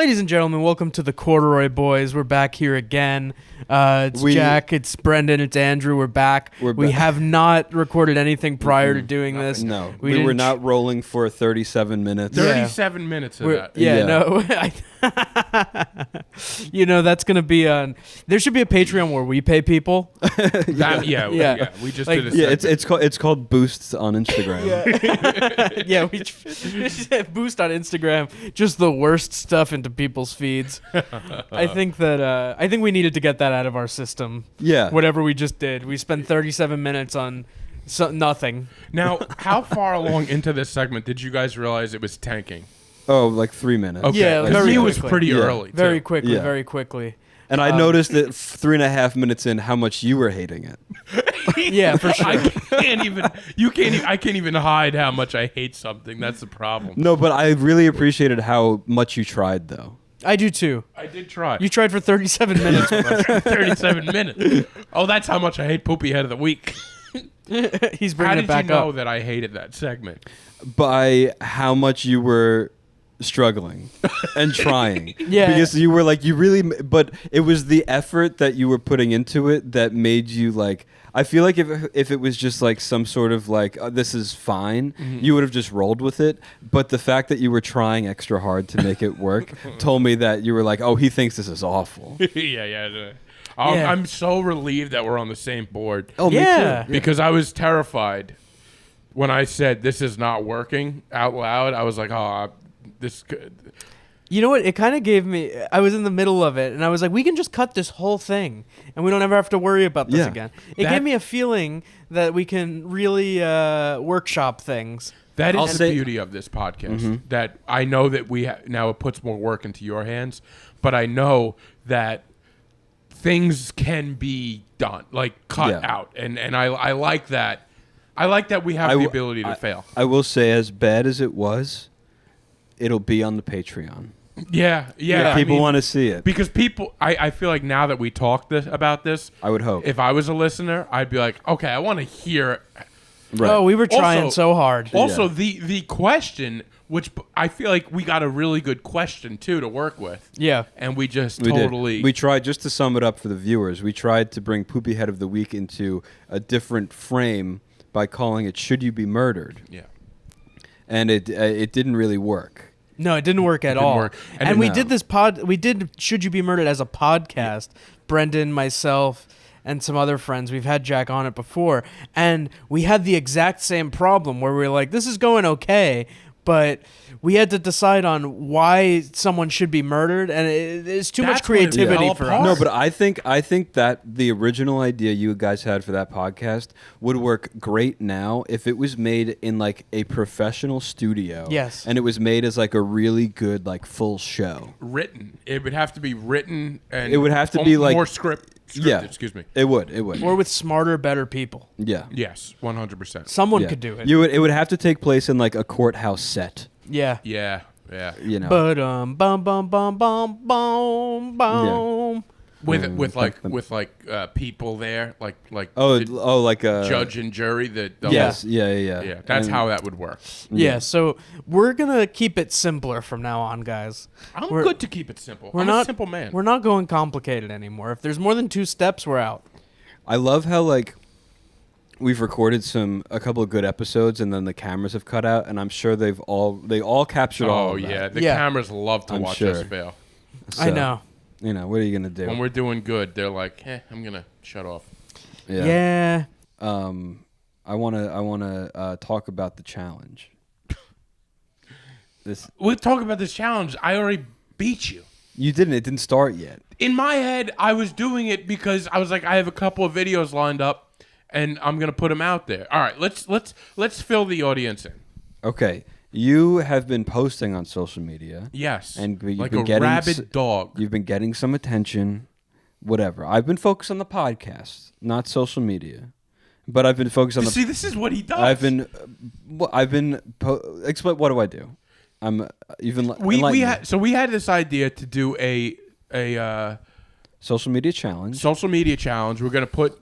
Ladies and gentlemen, welcome to the Corduroy Boys. We're back here again. It's Jack, it's Brendan, it's Andrew. We're back. We have not recorded anything prior to doing this. No, we were not rolling for 37 minutes. 37 minutes of that. No. You know, that's going to be on... There should be a Patreon where we pay people. We just did a it's called Boosts on Instagram. We boost on Instagram just the worst stuff into people's feeds. I think we needed to get that out of our system. Yeah. Whatever we just did. We spent 37 minutes on nothing. Now, how far along into this segment did you guys realize it was tanking? Oh, like 3 minutes. Okay. Yeah, because he was pretty early. Very too. quickly. And I noticed that 3.5 minutes in how much you were hating it. Yeah, for sure. I can't even hide how much I hate something. That's the problem. No, but I really appreciated how much you tried, though. I do too. I did try. You tried for 37 minutes. 37 minutes. Oh, that's how much I hate Poopy Head of the Week. He's bringing it back up. How did you know that I hated that segment? By how much you were struggling and trying. Yeah. Because you were like, but it was the effort that you were putting into it that made you like, I feel like if it was just like some sort of like, this is fine, you would have just rolled with it. But the fact that you were trying extra hard to make it work told me that you were like, oh, he thinks this is awful. Yeah. I'm so relieved that we're on the same board. Oh, yeah. me too. Because I was terrified when I said this is not working out loud. I was like, this could. You know what? It kind of gave me... I was in the middle of it, and I was like, we can just cut this whole thing, and we don't ever have to worry about this again. It gave me a feeling that we can really workshop things. That is the beauty of this podcast. That I know that now it puts more work into your hands, but I know that things can be done, like cut out, and I like that. I like that we have the ability to fail. I will say, as bad as it was, it'll be on the Patreon. Yeah. People want to see it. Because people, I feel like now that we talked about this, I would hope. If I was a listener, I'd be like, okay, I want to hear. Right. Oh, we were trying so hard. Also, the question, which I feel like we got a really good question, too, to work with. Yeah. And we just did. We tried, just to sum it up for the viewers, we tried to bring Poopy Head of the Week into a different frame by calling it Should You Be Murdered? Yeah. And it didn't really work. No, it didn't work at all. And we did this we did Should You Be Murdered as a podcast. Brendan, myself, and some other friends. We've had Jack on it before. And we had the exact same problem where we were like, this is going okay, but we had to decide on why someone should be murdered, and it's too much creativity for us. No, but I think that the original idea you guys had for that podcast would work great now if it was made in like a professional studio. Yes. And it was made as like a really good like full show. Written. It would have to be written, and it would have to be like more scripted. Yeah, excuse me. It would. Or with smarter, better people. Yeah. Yes, 100%. Someone could do it. It would have to take place in like a courthouse set. Yeah. Yeah. You know. But bum bum bum bum bum bum. With people there, like like a judge and jury that. Yes. Yeah. That's how that would work. Yeah. So we're gonna keep it simpler from now on, guys. I'm good to keep it simple. I'm a simple man. We're not going complicated anymore. If there's more than 2 steps, we're out. I love how like we've recorded a couple of good episodes, and then the cameras have cut out, and I'm sure they all captured all of that. Oh yeah, the cameras love to watch us fail. So, I know. You know, what are you gonna do? When we're doing good, they're like, I'm gonna shut off. Yeah. I wanna talk about the challenge. We'll talk about this challenge. I already beat you. You didn't. It didn't start yet. In my head, I was doing it because I was like, I have a couple of videos lined up, and I'm gonna put them out there. All right, let's fill the audience in. Okay, you have been posting on social media. Yes, and you've like been a rabid dog. You've been getting some attention. Whatever. I've been focused on the podcast, not social media, but I've been focused on the. See, this is what he does. Explain. What do I do? I'm even. We had this idea to do a social media challenge. We're gonna put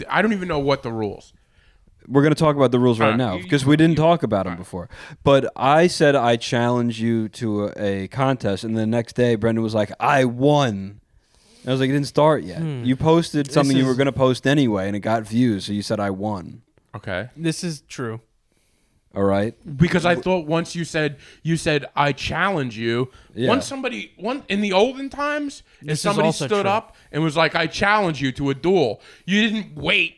I don't even know what the rules. we're going to talk about the rules right now because we didn't talk about them before. But I said I challenge you to a contest, and the next day Brendan was like, I won. And I was like, it didn't start yet. You posted something you were going to post anyway, and it got views, so you said I won. Okay. This is true. All right. Because I thought once you said I challenge you. Yeah. Once in the olden times, if somebody stood true. up and was like, I challenge you to a duel, you didn't wait.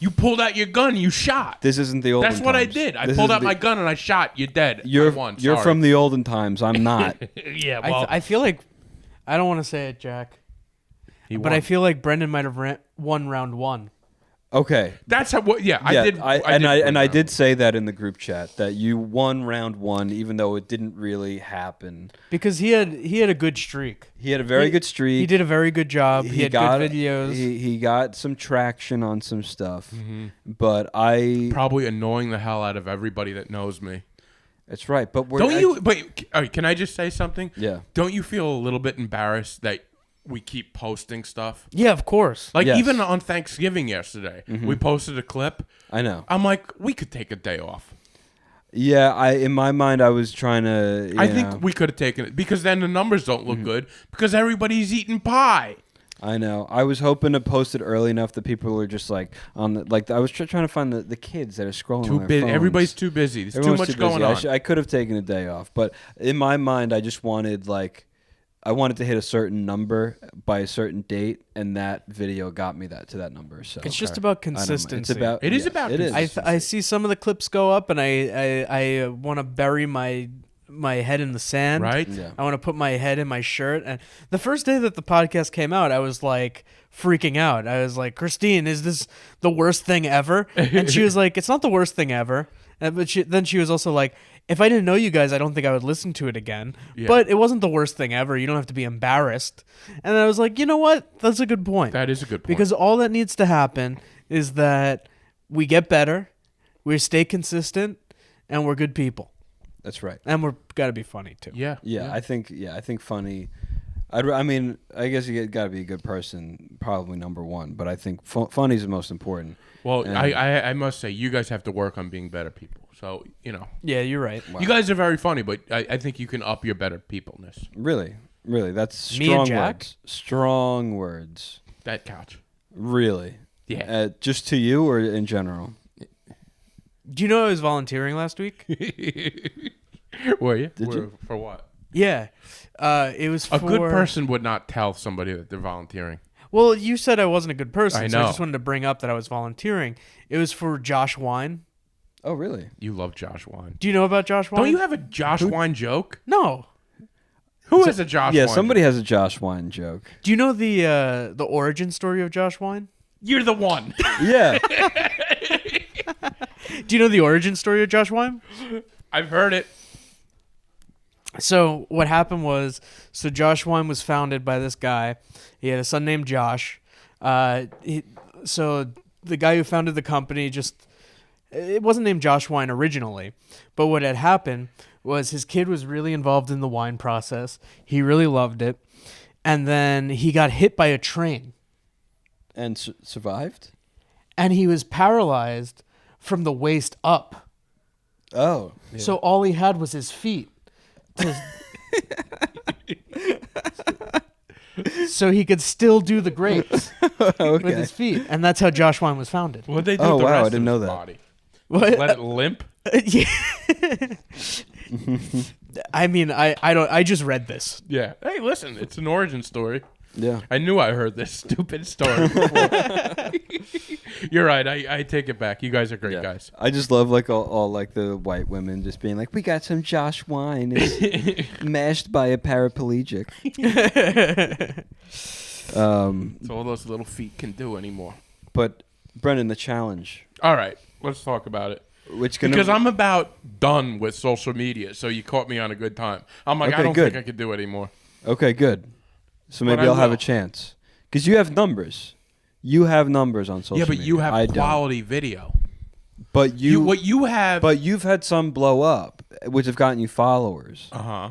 You pulled out your gun, you shot. This isn't the olden That's what I times. did. I This pulled is out my gun and I shot. You're dead. You're I won. you're Sorry. from the olden times. I'm not. Yeah, well, I feel like I don't want to say it, Jack, he but won. I feel like Brendan might have won round one. Okay. That's how. I did say that in the group chat that you won round one, even though it didn't really happen. Because he had a good streak. He had a very good streak. He did a very good job. He had good videos. He got some traction on some stuff, but probably annoying the hell out of everybody that knows me. That's right. But can I just say something? Yeah. Don't you feel a little bit embarrassed that we keep posting stuff? Yeah, of course. Like Yes. even on Thanksgiving yesterday, we posted a clip. I know. I'm like, we could take a day off. Yeah, in my mind, I was trying to. I think we could have taken it because then the numbers don't look good because everybody's eating pie. I know. I was hoping to post it early enough that people were just like on the, like. I was trying to find the kids that are scrolling. Too on their busy. phones. Everybody's too busy. There's Everyone's too much going busy. on. I could have taken a day off, but in my mind, I just wanted I wanted to hit a certain number by a certain date, and that video got me to that number. So It's just about consistency. It is about consistency. I see some of the clips go up, and I want to bury my head in the sand. Right? Yeah. I want to put my head in my shirt. And the first day that the podcast came out, I was like freaking out. I was like, Christine, is this the worst thing ever? And she was like, it's not the worst thing ever. But then she was also like, if I didn't know you guys, I don't think I would listen to it again. Yeah. But it wasn't the worst thing ever. You don't have to be embarrassed. And I was like, you know what? That's a good point. That is a good point. Because all that needs to happen is that we get better, we stay consistent, and we're good people. That's right. And we're got to be funny too. Yeah. I think funny. I mean, I guess you got to be a good person, probably number one. But I think funny is the most important. Well, And- I must say, you guys have to work on being better people. So, Yeah, you're right. you guys are very funny, but I think you can up your better peopleness. Really, that's Me and strong Jack? words. Strong words. That couch. Really. Yeah. Just to you or in general? Do you know I was volunteering last week? Were you? Did you? For what? Yeah. It was for... A good person would not tell somebody that they're volunteering. Well, you said I wasn't a good person, I so I know. just wanted to bring up that I was volunteering. It was for Josh Wine. Oh, really? You love Josh Wine. Do you know about Josh Wine? Don't you have a Josh Wine joke? No. Who has a Josh Wine? Yeah, somebody has a Josh Wine joke. Do you know the origin story of Josh Wine? You're the one. Yeah. Do you know the origin story of Josh Wine? I've heard it. So what happened was, Josh Wine was founded by this guy. He had a son named Josh. So the guy who founded the company it wasn't named Josh Wine originally, but what had happened was his kid was really involved in the wine process. He really loved it. And then he got hit by a train. And survived? And he was paralyzed from the waist up. Oh. Yeah. So all he had was his feet. So he could still do the grapes with his feet. And that's how Josh Wine was founded. What they do Oh, with the wow, rest I didn't of know his that. body? What? Let it limp? Yeah. I mean, I just read this. Yeah. Hey, listen, it's an origin story. Yeah. I knew I heard this stupid story before. You're right. I take it back. You guys are great guys. I just love all like the white women just being like, we got some Josh Wine. It's mashed by a paraplegic. That's all those little feet can do anymore. But Brendan, the challenge. All right. Let's talk about it. Because I'm about done with social media, so you caught me on a good time. I'm like, Okay, I don't good. think I could do it anymore. Okay, good. So maybe But I I'll have will. a chance. Because you have numbers. You have numbers on social media. Yeah, but you have I don't. quality video. But What you have. But you've had some blow up, which have gotten you followers Uh-huh.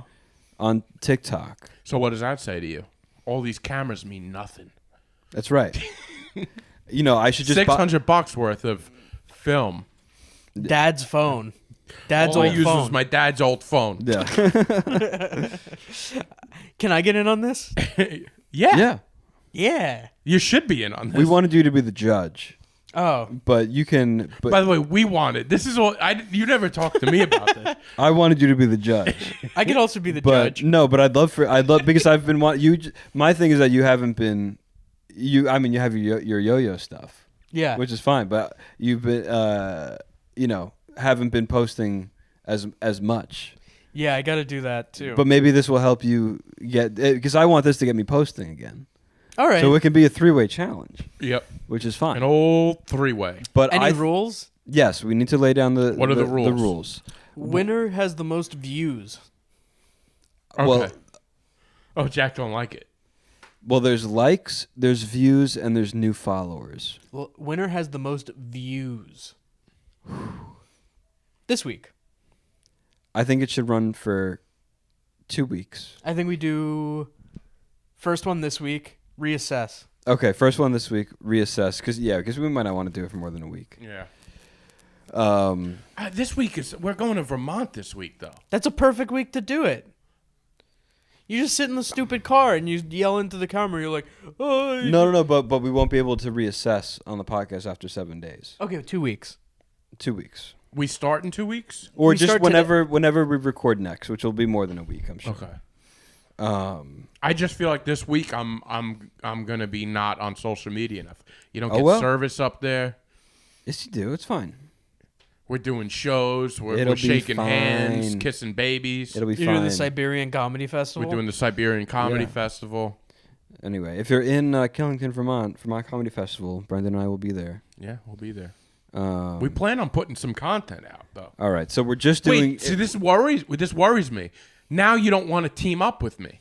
on TikTok. So what does that say to you? All these cameras mean nothing. That's right. I should just $600 worth of film. Dad's phone. Dad's All old I use phone. was my dad's old phone. Yeah. Can I get in on this? Yeah. Yeah. You should be in on this. We wanted you to be the judge, Oh. but you can. But By the way, we wanted. This is all. You never talked to me about this. I wanted you to be the judge. I could also be the But judge. no, but I'd love because I've been my thing is that you haven't been you have your yo-yo stuff, Yeah. which is fine, but you've been haven't been posting as much. Yeah, I got to do that too. But maybe this will help you get because I want this to get me posting again. All right. So it can be a 3-way challenge, Yep. which is fine. An old 3-way. But Any rules? Yes, we need to lay down the What are the rules? The rules. Winner has the most views. Okay. Well, oh, Jack don't like it. Well, there's likes, there's views, and there's new followers. Well, winner has the most views. This week. I think it should run for 2 weeks. I think we do first one this week, reassess. Okay, first one this week, reassess. Because we might not want to do it for more than a week. Yeah. Um, This week we're going to Vermont this week though. That's a perfect week to do it. You just sit in the stupid car and you yell into the camera. You're like, oh. no, but we won't be able to reassess on the podcast after 7 days. Okay, 2 weeks. 2 weeks. We start in 2 weeks. Or We just start whenever we record next, which will be more than a week, I'm sure. Okay. I just feel like this week I'm gonna be not on social media enough. You don't Oh, get well. service up there. Yes, you do. It's fine. We're doing shows. We're It'll be shaking hands, fine. kissing babies. It'll be You're fine. doing the Siberian Comedy Festival. We're doing the Siberian Comedy Yeah. Festival. Anyway, if you're in Killington, Vermont, for my comedy festival, Brendan and I will be there. Yeah, we'll be there. Um, We plan on putting some content out though. All right, so we're just doing. Wait, see, this worries me. Now you don't want to team up with me.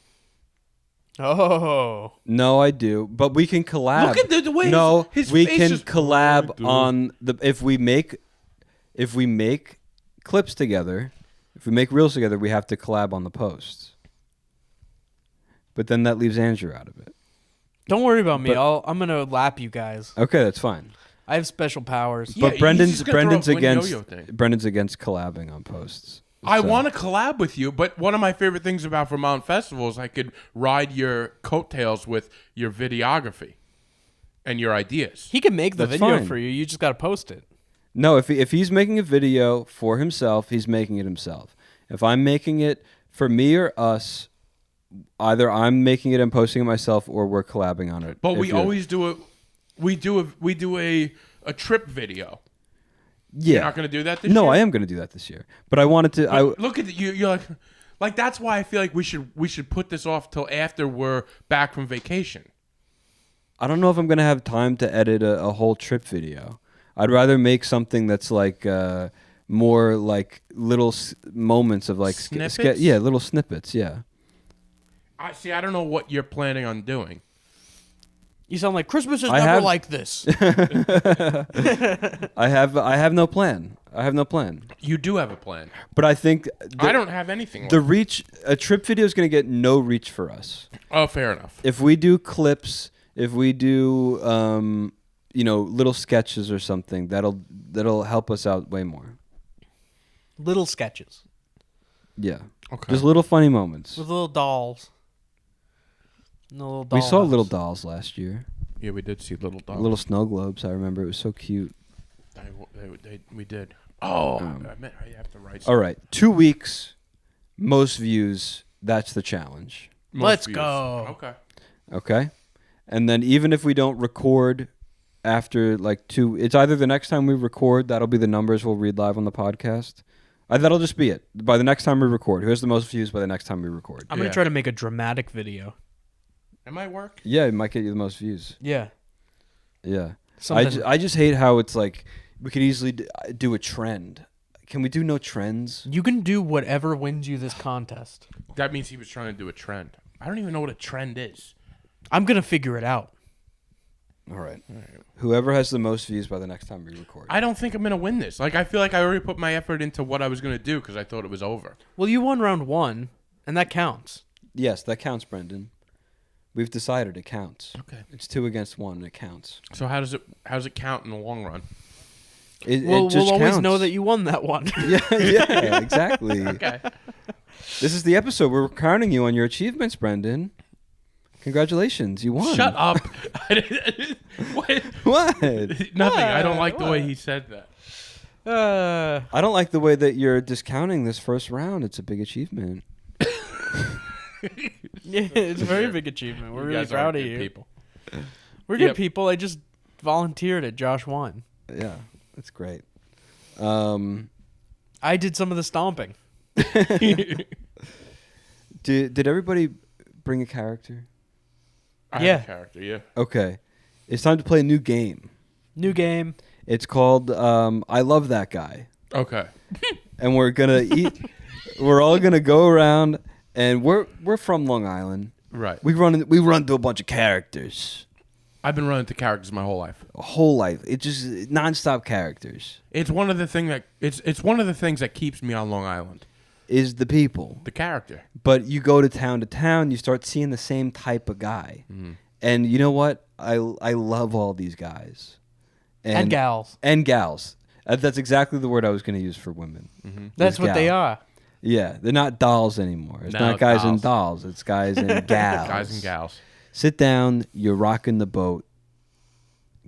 Oh. No, I do, but we can collab. Look at the way No, his we face can just- collab Dude. on the if we make clips together, if we make reels together, we have to collab on the posts. But then that leaves Andrew out of it. Don't worry about me. But- I'm going to lap you guys. Okay, that's fine. I have special powers. Yeah, But he's Brendan's just gonna throw a against yo-yo thing. Brendan's against collabing on posts. I So- want to collab with you, but one of my favorite things about Vermont Festival is I could ride your coattails with your videography and your ideas. He can make the That's video fine. for you. You just got to post it. No, if he's making a video for himself, he's making it himself. If I'm making it for me or us, either I'm making it and posting it myself, or we're collabing on it. But If we you're- always do a trip video. yeah. You're not going to do that this year? No, I am going to do that this year. But I wanted to. But look at you. You're like that's why I feel like we should put this off till after we're back from vacation. I don't know if I'm going to have time to edit a whole trip video. I'd rather make something that's like more like little moments of like Snippets? little snippets. Yeah. I don't know what you're planning on doing. You sound like Christmas is I never have- like this. I have no plan. I have no plan. You do have a plan. But I think I don't have anything. the reach. A trip video is going to get no reach for us. Oh, fair enough. If we do clips, if we do little sketches or something, that'll help us out way more. Little sketches Yeah. Okay. Just little funny moments. with little dolls. No little We doll saw house. little dolls last year. Yeah, we did see little dogs. Little snow globes. I remember it was so cute. We did. Oh, I meant I have to write. All right, 2 weeks, most views. That's the challenge. Most Let's views. go. Okay. Okay, and then even if we don't record after like 2, it's either the next time we record, that'll be the numbers we'll read live on the podcast. That'll just be it. By the next time we record, who has the most views by the next time we record? I'm Yeah. gonna try to make a dramatic video. It might work. Yeah, it might get you the most views. Yeah. Yeah. Something. I just hate how it's like we could easily do a trend. Can we do no trends? You can do whatever wins you this contest. That means he was trying to do a trend. I don't even know what a trend is. I'm gonna figure it out. All right. Whoever has the most views by the next time we record. I don't think I'm gonna win this. Like I feel like I already put my effort into what I was gonna do because I thought it was over. Well, you won round 1, and that counts. Yes, that counts, Brendan. We've decided it counts. Okay. It's 2 against 1, and it counts. So how does it count in the long run? We'll always know that you won that one. yeah, exactly. Okay. This is the episode where we're crowning you on your achievements, Brendan. Congratulations, you won. Shut up. What? Nothing. I don't like the way he said that. I don't like the way that you're discounting this first round. It's a big achievement. Yeah, it's a very big achievement. We're really proud of you. People. We're good people. I just volunteered at Josh won. Yeah, that's great. I did some of the stomping. Did everybody bring a character? I have a character, yeah. Okay. It's time to play a new game. New game. It's called I Love That Guy. Okay. And we're going to we're all going to go around, and we're from Long Island. Right. We run into a bunch of characters. I've been running into characters my whole life. It's just nonstop characters. It's one of the things that keeps me on Long Island. Is the people. The character. But you go to town, you start seeing the same type of guy. Mm-hmm. And you know what? I love all these guys. And gals. And gals. That's exactly the word I was going to use for women. Mm-hmm. That's what they are. Yeah, they're not dolls anymore. It's not guys and dolls. It's guys and gals. Guys and gals. Sit down. You're rocking the boat.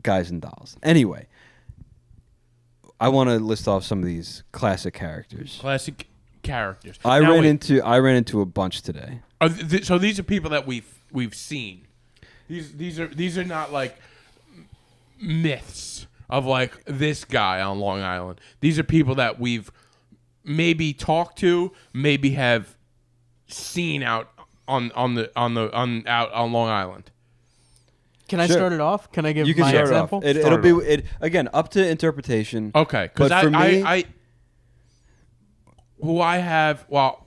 Guys and dolls. Anyway, I want to list off some of these classic characters. Classic characters. I ran into a bunch today. So these are people that we've seen. These are not like myths of like this guy on Long Island. These are people that we've maybe talked to, maybe have seen out on Long Island. Can I start it off? Can I give my example? It'll be again up to interpretation. Okay, because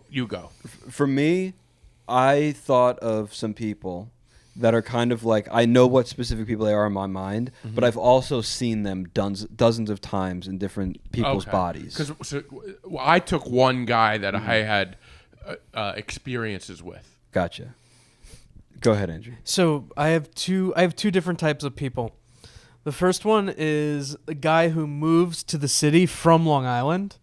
you go. For me, I thought of some people that are kind of like, I know what specific people they are in my mind, but I've also seen them dozens of times in different people's bodies. Because I took one guy that I had experiences with. Gotcha. Go ahead, Andrew. So I have two different types of people. The first one is a guy who moves to the city from Long Island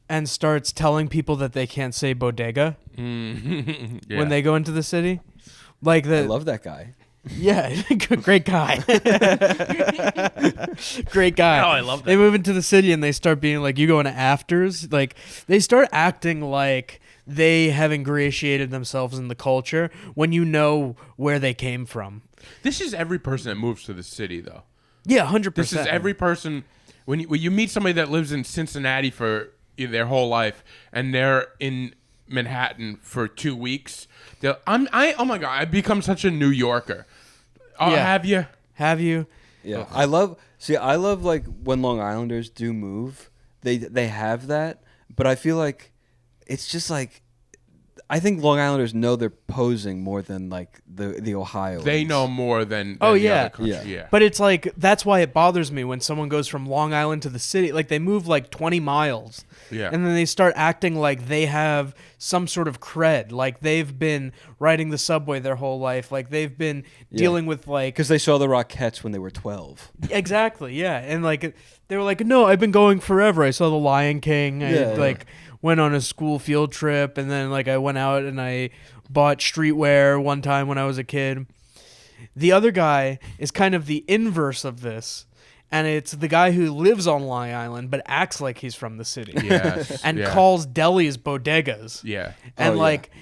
and starts telling people that they can't say bodega when they go into the city. I love that guy. Yeah, great guy. Great guy. Oh, I love that. They move into the city and they start being like, you go into afters. Like, they start acting like they have ingratiated themselves in the culture when you know where they came from. This is every person that moves to the city, though. Yeah, 100%. This is every person. When you meet somebody that lives in Cincinnati for their whole life and they're in Manhattan for 2 weeks, oh my God, I've become such a New Yorker. Have you? Yeah, I love like when Long Islanders do move, they have that, but I feel like it's just like, I think Long Islanders know they're posing more than like the Ohioans. They know more than the other country. Yeah. But it's like, that's why it bothers me when someone goes from Long Island to the city. Like, they move like 20 miles. Yeah. And then they start acting like they have some sort of cred. Like, they've been riding the subway their whole life. Like, they've been dealing with like... Because they saw the Rockettes when they were 12. Exactly, yeah. And like, they were like, no, I've been going forever. I saw the Lion King. I went on a school field trip, and then like I went out and I bought streetwear one time when I was a kid. The other guy is kind of the inverse of this, and it's the guy who lives on Long Island but acts like he's from the city. Yes. And calls delis bodegas. Yeah. And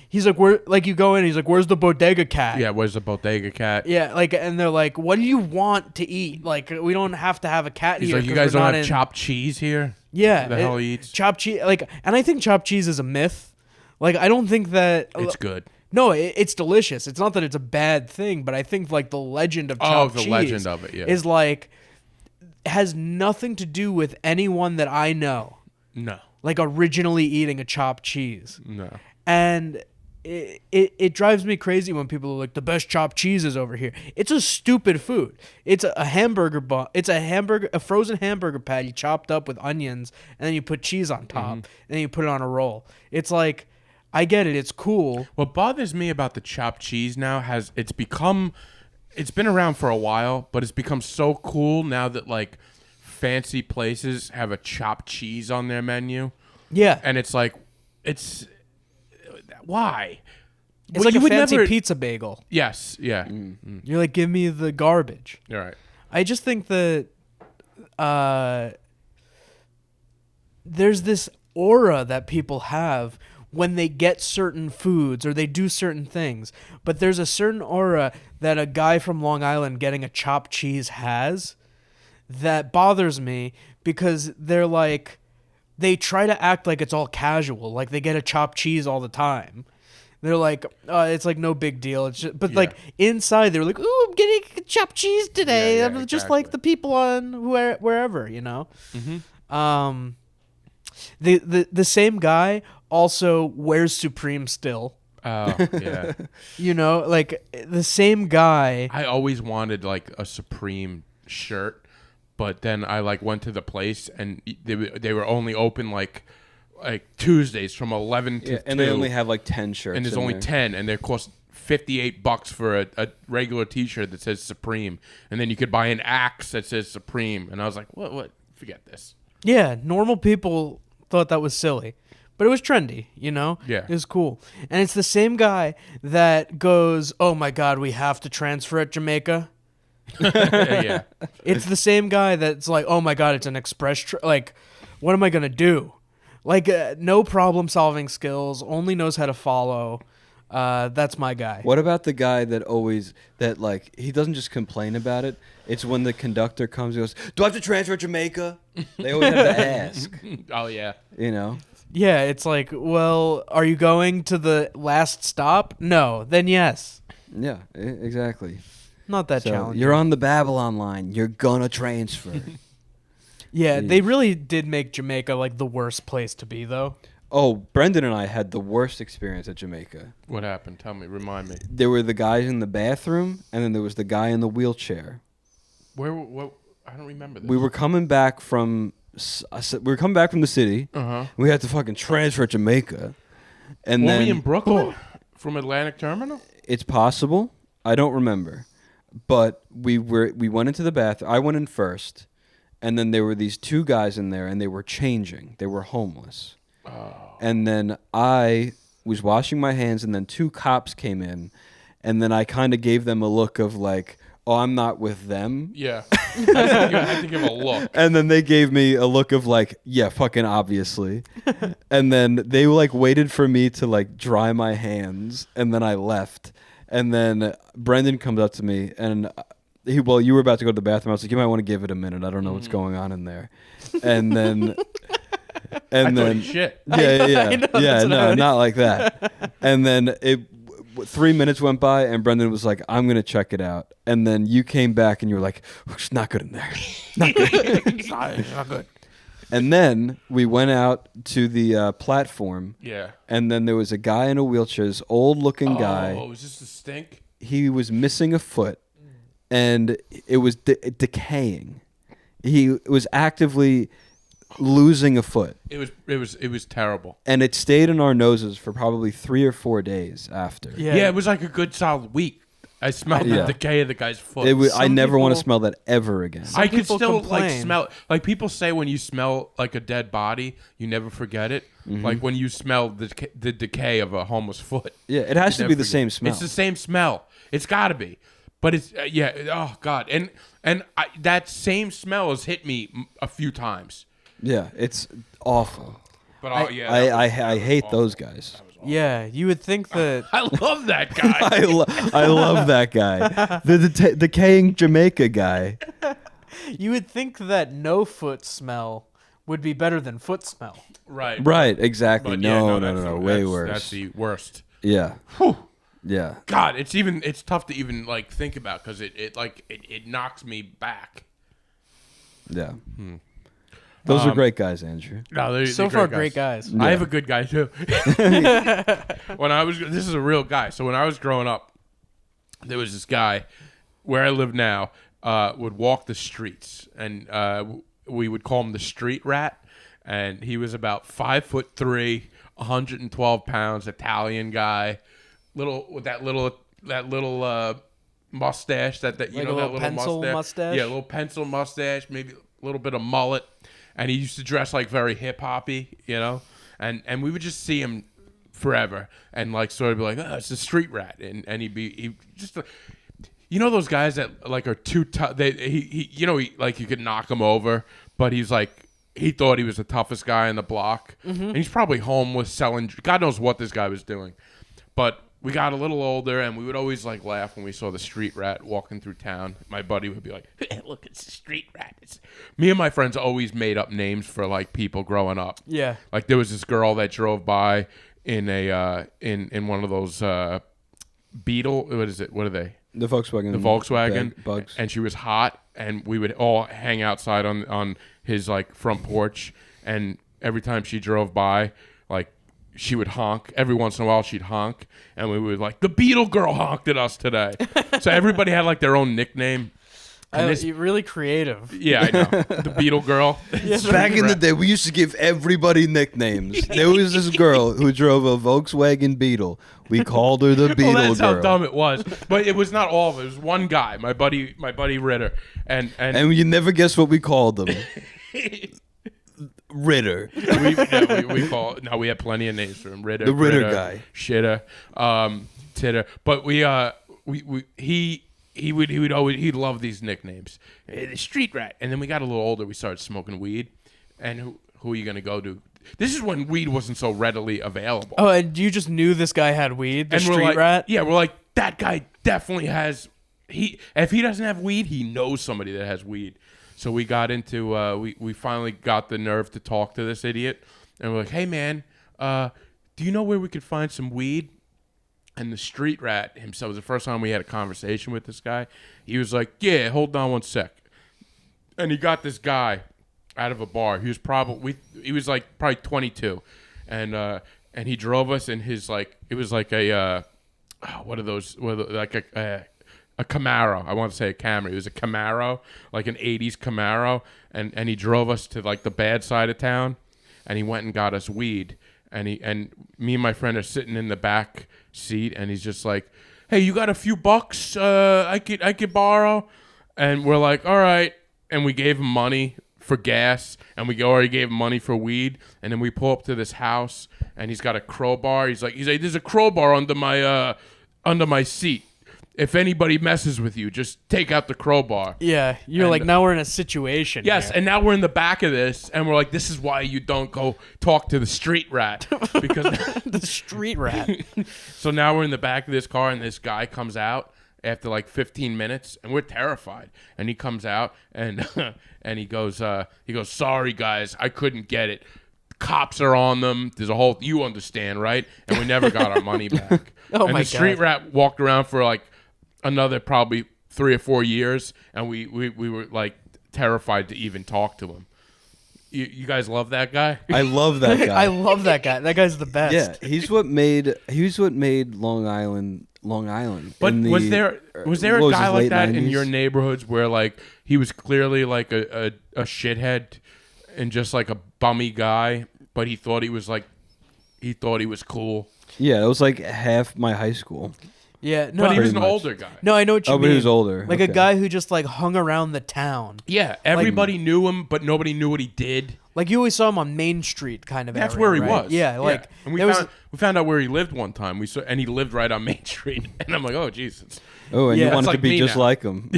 he's like, where, like, you go in, he's like, where's the bodega cat? Yeah, where's the bodega cat? Yeah, like, and they're like, what do you want to eat? Like, we don't have to have a cat he's here. Like, you guys don't have chopped cheese here? Yeah. The hell he eats? Chopped cheese, like, and I think chopped cheese is a myth. Like, I don't think that... It's good. No, it's delicious. It's not that it's a bad thing, but I think like the legend of chopped cheese legend of it, is like, has nothing to do with anyone that I know. No. Like, originally eating a chopped cheese. No. And it drives me crazy when people are like, the best chopped cheese is over here. It's a stupid food. It's a hamburger bun. It's a frozen hamburger patty chopped up with onions, and then you put cheese on top, and then you put it on a roll. It's like, I get it. It's cool. What bothers me about the chopped cheese now it's been around for a while, but it's become so cool now that like fancy places have a chopped cheese on their menu. Yeah. And it's like, it's why? It's like a fancy pizza bagel. Yes. Yeah. You're like, give me the garbage. All right. I just think that there's this aura that people have when they get certain foods or they do certain things. But there's a certain aura that a guy from Long Island getting a chopped cheese has that bothers me because they're like, they try to act like it's all casual. Like they get a chopped cheese all the time. They're like, it's like no big deal. It's just, but like inside, they're like, ooh, I'm getting chopped cheese today. Yeah, I'm just like the people on wherever, you know. Mm-hmm. The same guy also wears Supreme still. Oh yeah. You know, like the same guy. I always wanted like a Supreme shirt, but then I like went to the place and they were only open like Tuesdays from 11 to 2. And they only have like 10 shirts. And there's only 10, and they cost $58 for a regular T-shirt that says Supreme, and then you could buy an Axe that says Supreme, and I was like, what? Forget this. Yeah, normal people thought that was silly, but it was trendy, you know? Yeah. It was cool. And it's the same guy that goes, oh my God, we have to transfer at Jamaica. Yeah. It's the same guy that's like, oh my God, it's an express, like, what am I going to do? Like, no problem solving skills, only knows how to follow. That's my guy. What about the guy that like, he doesn't just complain about it. It's when the conductor comes, he goes, do I have to transfer at Jamaica? They always have to ask. Oh, yeah. You know? Yeah, it's like, well, are you going to the last stop? No, then yes. Yeah, exactly. Not that So challenging. you're on the Babylon line. You're gonna transfer. Yeah, they really did make Jamaica like the worst place to be, though. Oh, Brendan and I had the worst experience at Jamaica. What happened? Tell me. Remind me. There were the guys in the bathroom, and then there was the guy in the wheelchair. What? I don't remember this. We were coming back from the city. Uh-huh. We had to fucking transfer to Jamaica, and Were then we in Brooklyn from Atlantic Terminal? it's possible. I don't remember, but we went into the bathroom. I went in first, and then there were these two guys in there, and they were changing. They were homeless. Oh. And then I was washing my hands, and then two cops came in, and then I kind of gave them a look of like, oh, I'm not with them. Yeah. I had to give a look. And then they gave me a look of like, yeah, fucking obviously. And then they like waited for me to like dry my hands, and then I left. And then Brendan comes up to me, and you were about to go to the bathroom. I was like, you might want to give it a minute. I don't know what's going on in there. And then... And then, shit. No, not like that. And then 3 minutes went by, and Brendan was like, "I'm gonna check it out." And then you came back, and you were like, "It's not good in there, not good." It's not good. And then we went out to the platform. Yeah. And then there was a guy in a wheelchair, this old-looking guy. Oh, was this a stink? He was missing a foot, and it was decaying. He was actively losing a foot. It was terrible. And it stayed in our noses for probably 3 or 4 days after. Yeah, it was like a good solid week. I smelled the decay of the guy's foot. I never want to smell that ever again. I could still like smell. Like people say, when you smell like a dead body, you never forget it. Mm-hmm. Like when you smell the decay of a homeless foot. Yeah, it has to be the same smell. It's the same smell. It's got to be. But it's oh god, and that same smell has hit me a few times. Yeah, it's awful. But I hate those guys. Yeah, you would think that. I love that guy. I love that guy. The decaying Jamaica guy. You would think that no foot smell would be better than foot smell. Right, exactly. But no, way worse. That's the worst. Yeah. Whew. Yeah. God, it's tough to even like think about because it knocks me back. Yeah. Those are great guys, Andrew. No, they're so far great guys. Yeah. I have a good guy too. This is a real guy. So when I was growing up, there was this guy where I live now, would walk the streets, and we would call him the street rat. And he was about 5'3", 112 pounds, Italian guy, that little mustache, that little pencil mustache. Yeah, a little pencil mustache, maybe little bit of mullet, and he used to dress like very hip hoppy, and we would just see him forever and like sort of be like, oh, it's a street rat, and he just. Those guys that like are too tough. He like you could knock him over, but he's like he thought he was the toughest guy in the block, and he's probably homeless selling. God knows what this guy was doing, but we got a little older, and we would always like laugh when we saw the street rat walking through town. My buddy would be like, hey, "Look, it's a street rat." Me and my friends always made up names for like people growing up. Yeah, like there was this girl that drove by in a in one of those Beetle. What is it? What are they? The Volkswagen bugs, and she was hot, and we would all hang outside on his like front porch, and every time she drove by, like she would honk. Every once in a while she'd honk, and we would like, the Beetle girl honked at us today. So everybody had like their own nickname. You're really creative. Yeah, I know. The Beetle girl. Back in the day, we used to give everybody nicknames. There was this girl who drove a Volkswagen Beetle. We called her the Beetle Well, that's Girl. how dumb it was. But it was not all of it. It was one guy, my buddy Ritter. And you never guess what we called them. Ritter. We had plenty of names for him. Ritter. The Ritter guy. Shitter. Titter. But he'd love these nicknames. The street rat. And then we got a little older, we started smoking weed. And who are you gonna go to? This is when weed wasn't so readily available. Oh, and you just knew this guy had weed, the street rat? Yeah, we're like, that guy definitely has. If he doesn't have weed, he knows somebody that has weed. So we got into. We finally got the nerve to talk to this idiot, and we're like, hey man, do you know where we could find some weed? And the street rat himself, was the first time we had a conversation with this guy. He was like, yeah, hold on one sec. And he got this guy out of a bar. He was probably 22, and he drove us in his like, it was like a what are those, like a Camaro. I want to say a Camry. It was a Camaro, like an 80s Camaro, and he drove us to like the bad side of town, and he went and got us weed, and me and my friend are sitting in the back seat, and he's just like, hey, you got a few bucks I could borrow? And we're like, all right. And we gave him money for gas, and we already gave him money for weed, and then we pull up to this house, and he's got a crowbar. He's like, there's a crowbar under my seat. If anybody messes with you, just take out the crowbar. Yeah, you're like, now we're in a situation. Yes, here. and now we're in the back of this, and we're like, this is why you don't go talk to the street rat. Because the street rat. So now we're in the back of this car, and this guy comes out after like 15 minutes, and we're terrified. And he comes out, and and he goes, sorry guys, I couldn't get it. Cops are on them. There's a whole, you understand, right? And we never got our money back. And the street rat walked around for like another probably 3 or 4 years, and we were like terrified to even talk to him. You guys love that guy? I love that guy. I love that guy. That guy's the best. Yeah, he's what made Long Island. But was there a guy like that 90s? In your neighborhoods where like he was clearly like a shithead and just like a bummy guy, but he thought he was cool? Yeah, it was like half my high school. Yeah, no, but he was an older guy. No, I know what you mean. But he was older. Like a guy who just like hung around the town. Yeah, everybody knew him, but nobody knew what he did. Like you always saw him on Main Street, kind of. That's area, where he right? was. Yeah, like and we found out where he lived one time. And he lived right on Main Street, and I'm like, oh Jesus. Oh, and you wanted to be just like him.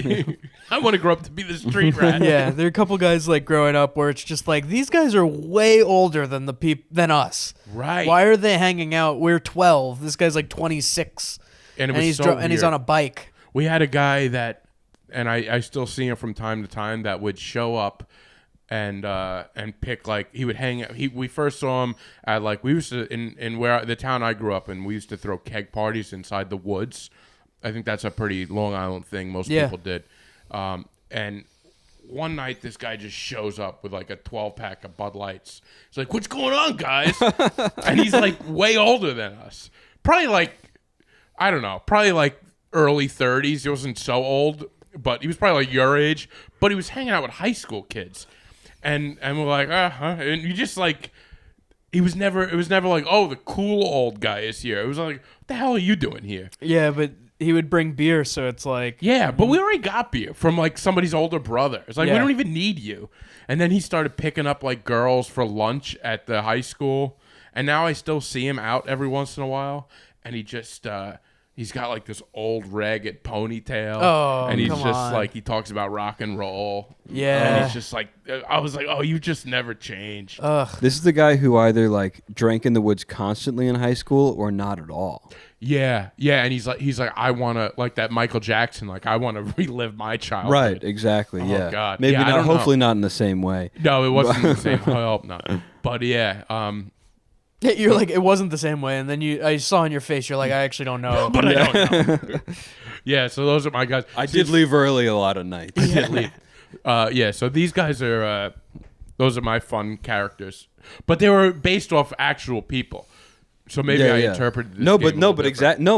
I want to grow up to be the street rat. Yeah, there are a couple guys like growing up where it's just like these guys are way older than than us. Right? Why are they hanging out? We're 12. This guy's like 26, and he's on a bike. We had a guy that, and I still see him from time to time, that would show up and pick, like, he would hang out. We first saw him at, like, we used to in where the town I grew up in, we used to throw keg parties inside the woods. I think that's a pretty Long Island thing. Most people did. And one night, this guy just shows up with like a 12-pack of Bud Lights. He's like, "What's going on, guys?" And he's like way older than us. Probably like, I don't know, probably like early 30s. He wasn't so old, but he was probably like your age. But he was hanging out with high school kids, and we're like, and you just like, it was never like, oh, the cool old guy is here. It was like, what the hell are you doing here? Yeah, but he would bring beer, so it's like... Yeah, but we already got beer from, like, somebody's older brother. It's like, we don't even need you. And then he started picking up, like, girls for lunch at the high school. And now I still see him out every once in a while. And he just... he's got, like, this old ragged ponytail. Oh, and he's come just, on. like, he talks about rock and roll. Yeah. And he's just, like... I was like, oh, you just never changed. Ugh. This is the guy who either, like, drank in the woods constantly in high school or not at all. Yeah, and he's like, I want to, like that Michael Jackson, like, I want to relive my childhood. Right, exactly, yeah. Oh, God. Maybe Yeah, I not, don't know. hopefully not in the same way. No, it wasn't the same. I hope not. But yeah, Yeah, you're like, it wasn't the same way, and then I saw in your face, you're like, I actually don't know. but I don't know. Yeah, so those are my guys. I did leave early a lot of nights. I did leave. Yeah, so these guys are, those are my fun characters. But they were based off actual people. So maybe I interpreted this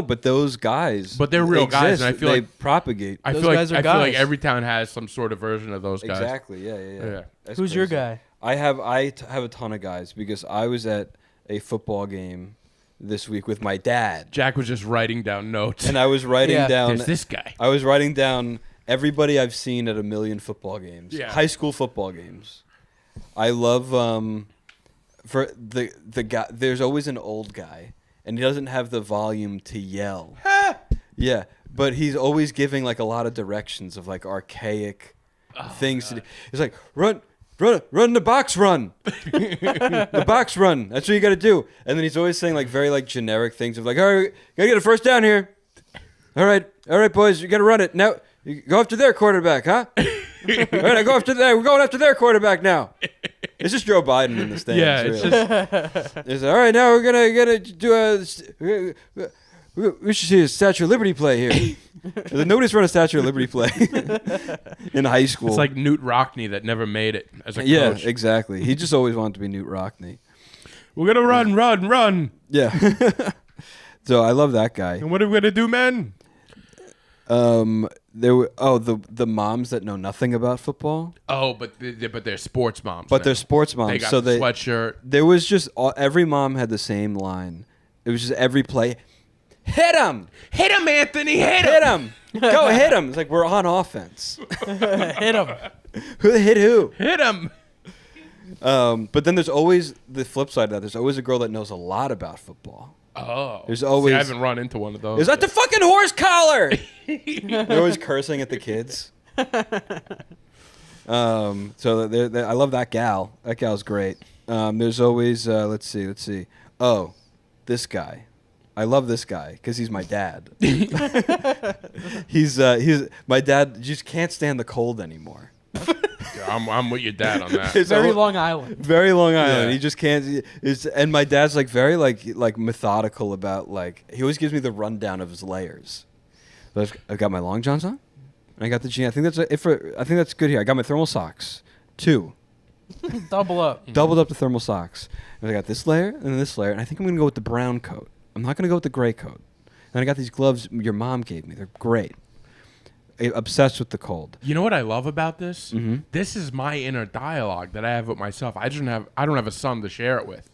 but those guys. But they're real exist. guys, and I feel they like propagate. I Those feel like guys are I feel like guys. every town has some sort of version of those guys. Exactly. Yeah. That's Who's your crazy. guy? I have a ton of guys because I was at a football game this week with my dad, Jack was just writing down notes. and I was writing down. There's this guy. I was writing down everybody I've seen at a million football games. Yeah. High school football games. I love for the guy. There's always an old guy, and he doesn't have the volume to yell. Yeah, but he's always giving like a lot of directions of like archaic things to do. He's like, run the box run. The box run. That's what you got to do. And then he's always saying like very like generic things of like, all right, got to get a first down here. All right, boys, you got to run it. Now, you go after their quarterback, huh? All right, I go after there. We're going after their quarterback now. It's just Joe Biden in the stands. Yeah, it's just. It's all right. Now we're gonna do a. We should see a Statue of Liberty play here. Nobody's run a Statue of Liberty play in high school. It's like Newt Rockney that never made it as a coach. Yeah, exactly. He just always wanted to be Newt Rockney. We're gonna run. Yeah. So I love that guy. And what are we gonna do, man? There were the moms that know nothing about football. Oh, but they're sports moms. But now. they're sports moms. They got so the sweatshirt. There was just every mom had the same line. It was just every play. Hit him, Anthony, hit him, go hit him. It's like we're on offense. Hit him. Who hit who? Hit him. But then there's always the flip side of that. There's always a girl that knows a lot about football. Oh, There's always. See, I haven't run into one of those. Is that the fucking horse collar? They're always cursing at the kids. So I love that gal. That gal's great. There's always let's see. Oh, this guy. I love this guy because he's my dad. He's my dad. Just can't stand the cold anymore. Yeah, I'm with your dad on that. Very Long Island. Very Long Island. Yeah. He just can't. And my dad's like very like methodical about like he always gives me the rundown of his layers. I've got my long johns on, and I got the jeans. I think that's good here. I got my thermal socks, 2. Double up. Doubled up the thermal socks. And I got this layer and this layer, and I think I'm gonna go with the brown coat. I'm not gonna go with the gray coat. And I got these gloves your mom gave me. They're great. Obsessed with the cold. You know what I love about this? Mm-hmm. This is my inner dialogue that I have with myself. I don't have a son to share it with.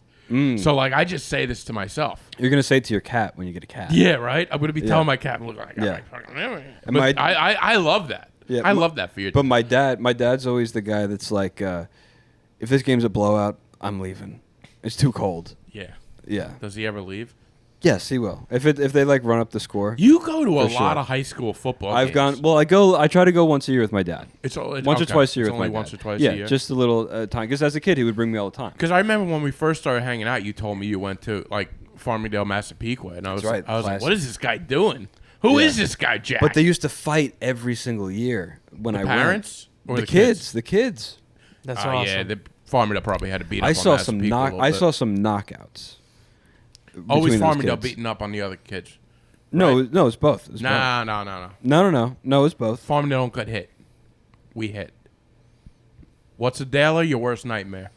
So like I just say this to myself. You're gonna say it to your cat when you get a cat. Yeah, right. I'm gonna be telling my cat, "Look, I got my fucking." But I love that. Yeah, I love that for you. But my dad's always the guy that's like, if this game's a blowout, I'm leaving. It's too cold. Yeah. Yeah. Does he ever leave? Yes, he will. If they like run up the score. You go to a For lot sure. of high school football. I've games. gone. Well, I try to go once a year with my dad. It's Once or twice a year It's with my only dad. once or twice yeah, a year. just a little time. Because as a kid, he would bring me all the time. Because I remember when we first started hanging out, you told me you went to like Farmingdale, Massapequa, and I was right, like, classic. what is this guy doing? Who is this guy, Jack? But they used to fight every single year when I parents went. or The kids. The kids. That's Oh awesome. yeah, the Farmingdale probably had to beat up I on saw some Massapequa a little I bit. saw some knockouts. Always between those Farmingdale kids. beating up on the other kids. No, right? no, it's both. It's No. No, it's both. Farmingdale don't get hit. We hit. What's a Daler? Your worst nightmare.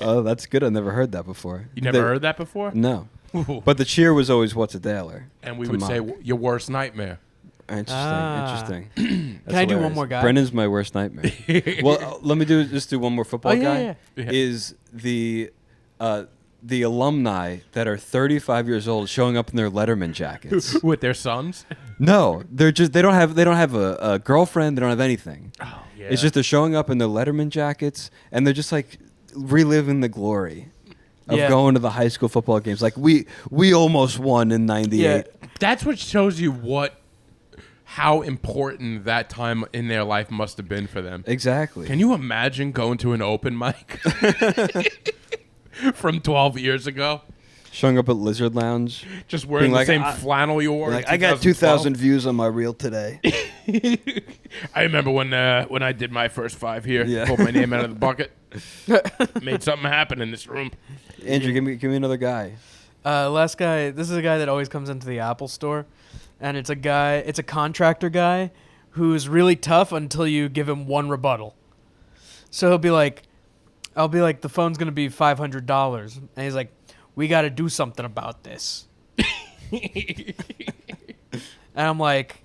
Oh, that's good. I've never heard that before. You never heard that before? No. But the cheer was always, what's a Daler? And we to would mock. say your worst nightmare. Interesting. Can I do one more guy? Brendan's my worst nightmare. Well, let me just do one more football Oh, yeah, guy. yeah. Yeah. Is the the alumni that are 35 years old showing up in their Letterman jackets. With their sons? No, they don't have a girlfriend. They don't have anything. Oh, yeah. It's just they're showing up in their Letterman jackets, and they're just like reliving the glory of going to the high school football games. Like we almost won in '98. Yeah. That's what shows you how important that time in their life must have been for them. Exactly. Can you imagine going to an open mic from 12 years ago? Showing up at Lizard Lounge, just wearing the same flannel you wore. Like, I got 2,000 views on my reel today. I remember when I did my first 5 here. Pulled my name out of the bucket. Made something happen in this room. Andrew, give me another guy. Last guy. This is a guy that always comes into the Apple store, and it's a contractor guy who's really tough until you give him one rebuttal. So I'll be like, the phone's gonna be $500, and he's like, we got to do something about this. And I'm like,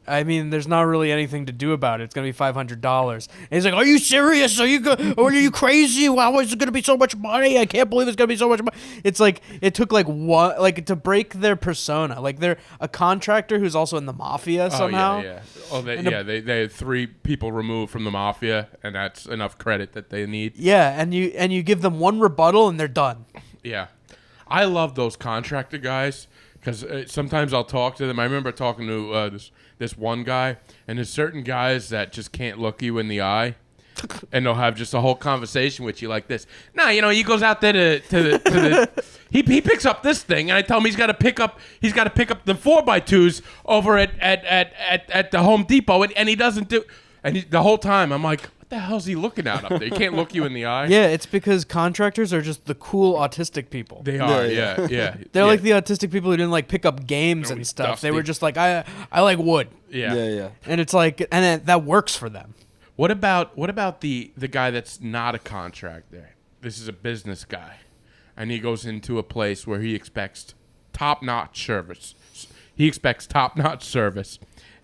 I mean, there's not really anything to do about it. It's going to be $500. And he's like, are you serious? Are you crazy? How is it going to be so much money? I can't believe it's going to be so much money. It's like, it took to break their persona. Like, they're a contractor who's also in the mafia somehow. They had 3 people removed from the mafia, and that's enough credit that they need. Yeah, and you give them one rebuttal, and they're done. Yeah. I love those contractor guys, because sometimes I'll talk to them. I remember talking to this one guy, and there's certain guys that just can't look you in the eye, and they'll have just a whole conversation with you like this. Nah, he goes out there he picks up this thing, and I tell him he's got to pick up the 4x2s over at the Home Depot, and he doesn't do. And the whole time I'm like, what the hell's he looking at up there? He can't look you in the eye. Yeah, it's because contractors are just the cool autistic people. They are, yeah. They're like the autistic people who didn't like pick up games and stuff. Dusty. They were just like, I like wood. Yeah. And it's like, and that works for them. What about the guy that's not a contractor? This is a business guy, and he goes into a place where he expects top-notch service.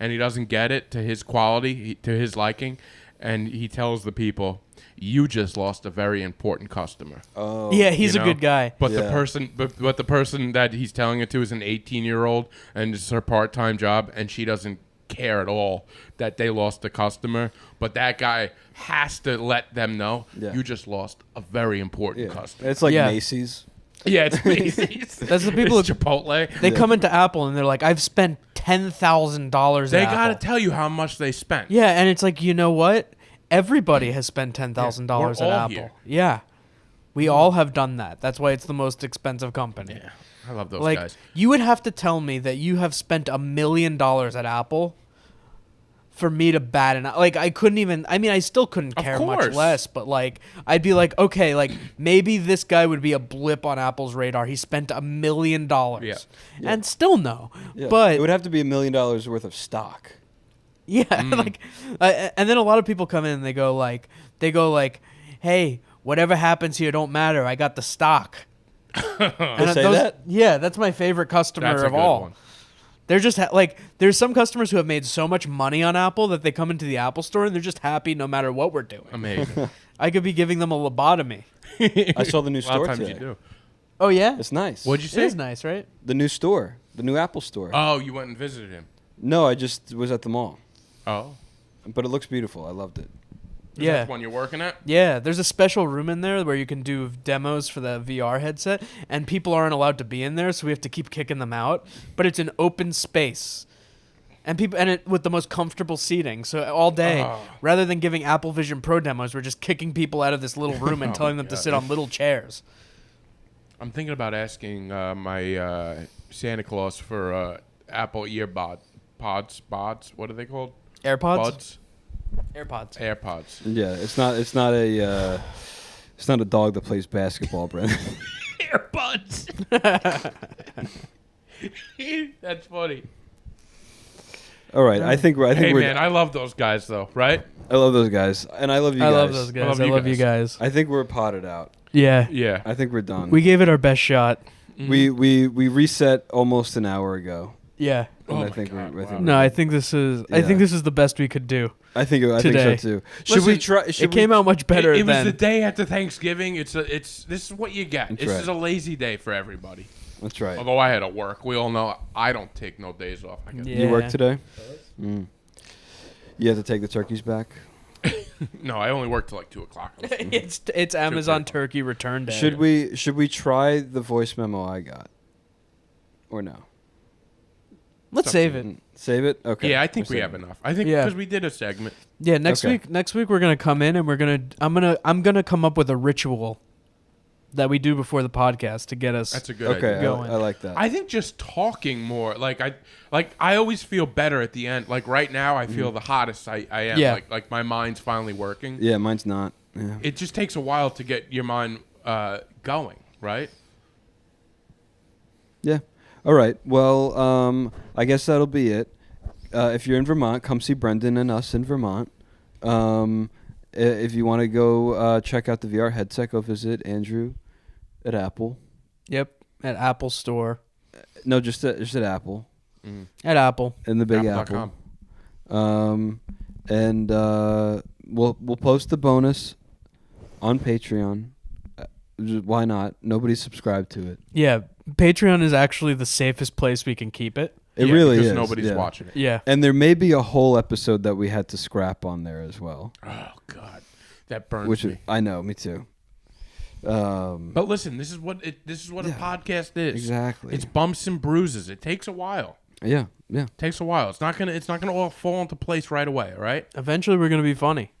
And he doesn't get it to his quality, to his liking, and he tells the people, "You just lost a very important customer." Oh, yeah, he's a good guy. But the person that he's telling it to is an 18-year-old, and it's her part-time job, and she doesn't care at all that they lost a customer. But that guy has to let them know, you just lost a very important customer. It's like Macy's. Yeah, it's Macy's. That's the people. It's Chipotle. They come into Apple and they're like, "I've spent $10,000." They got to tell you how much they spent. Yeah, and it's like, you know what? Everybody has spent $10,000 at Apple. Here. Yeah, we all have done that. That's why it's the most expensive company. Yeah, I love those guys. You would have to tell me that you have spent $1 million at Apple for me to bat an eye. Like, I couldn't even. I mean, I still couldn't care much less. But like, I'd be like, okay, like maybe this guy would be a blip on Apple's radar. He spent $1 million, and still no. Yeah. But it would have to be $1 million worth of stock. Yeah, and then a lot of people come in and they go like, hey, whatever happens here don't matter. I got the stock. And say that? Yeah, that's my favorite customer of all. One. They're just there's some customers who have made so much money on Apple that they come into the Apple store and they're just happy no matter what we're doing. Amazing. I could be giving them a lobotomy. I saw the new store today. A lot of times you do. Oh yeah, it's nice. What'd you say? It is nice, right? The new store, the new Apple store. Oh, you went and visited him? No, I just was at the mall. Oh, but it looks beautiful. I loved it. Is that the one you're working at? Yeah, there's a special room in there where you can do demos for the VR headset, and people aren't allowed to be in there, so we have to keep kicking them out. But it's an open space, and with the most comfortable seating. So all day, rather than giving Apple Vision Pro demos, we're just kicking people out of this little room and telling them to sit on little chairs. I'm thinking about asking my Santa Claus for Apple earbud pods. What are they called? AirPods. Buds? AirPods. Yeah, it's not a dog that plays basketball, Brent. AirPods. That's funny. All right, I think we're. Hey man, I love those guys though, right? I love those guys, and I love you guys. I love those guys. I love you guys. I think we're potted out. Yeah. I think we're done. We gave it our best shot. Mm-hmm. We reset almost an hour ago. Yeah. And I think this is. I think this is the best we could do. I think so too. Should we try? It came out much better. It was the day after Thanksgiving. This is what you get. This is a lazy day for everybody. That's right. Although I had to work, we all know I don't take no days off. You work today? You have to take the turkeys back. No, I only work till like 2:00. It's Amazon turkey return day. Should we try the voice memo I got, or no? Let's save it. Save it. Okay. Yeah, I think we have enough. I think because we did a segment. Yeah, next week we're gonna come in and I'm gonna come up with a ritual that we do before the podcast to get us. That's a good idea. Okay, I like that. I think just talking more, I always feel better at the end. Like right now, I feel the hottest I am. Yeah. Like my mind's finally working. Yeah, mine's not. Yeah. It just takes a while to get your mind going, right? Yeah. All right. Well, I guess that'll be it. If you're in Vermont, come see Brendan and us in Vermont. If you want to go check out the VR headset, go visit Andrew at Apple. Yep, at Apple Store. No, just at Apple. Mm. At Apple. In the Big Apple. And we'll post the bonus on Patreon. Why not? Nobody's subscribed to it. Yeah, Patreon is actually the safest place we can keep it. It really is. Because nobody's watching it. Yeah. And there may be a whole episode that we had to scrap on there as well. Oh, God. That burns me. I know, me too. But listen, this is what a podcast is. Exactly. It's bumps and bruises. It takes a while. Yeah. It takes a while. It's not gonna all fall into place right away, right? Eventually we're gonna be funny.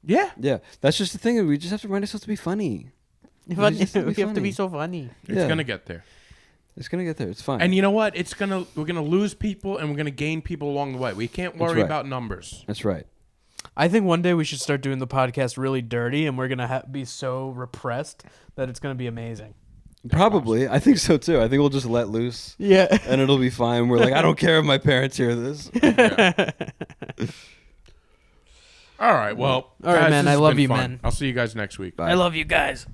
Yeah. Yeah. That's just the thing. We just have to remind ourselves to be funny. We have to be so funny. It's gonna get there. It's gonna get there. It's fine. And you know what? We're gonna lose people and we're gonna gain people along the way. We can't worry about numbers. That's right. I think one day we should start doing the podcast really dirty, and we're gonna be so repressed that it's gonna be amazing. Probably. I think so too. I think we'll just let loose. Yeah. And it'll be fine. We're like, I don't care if my parents hear this. Yeah. All right. Well, all right, guys, man. I love you, man. I'll see you guys next week. Bye. I love you guys.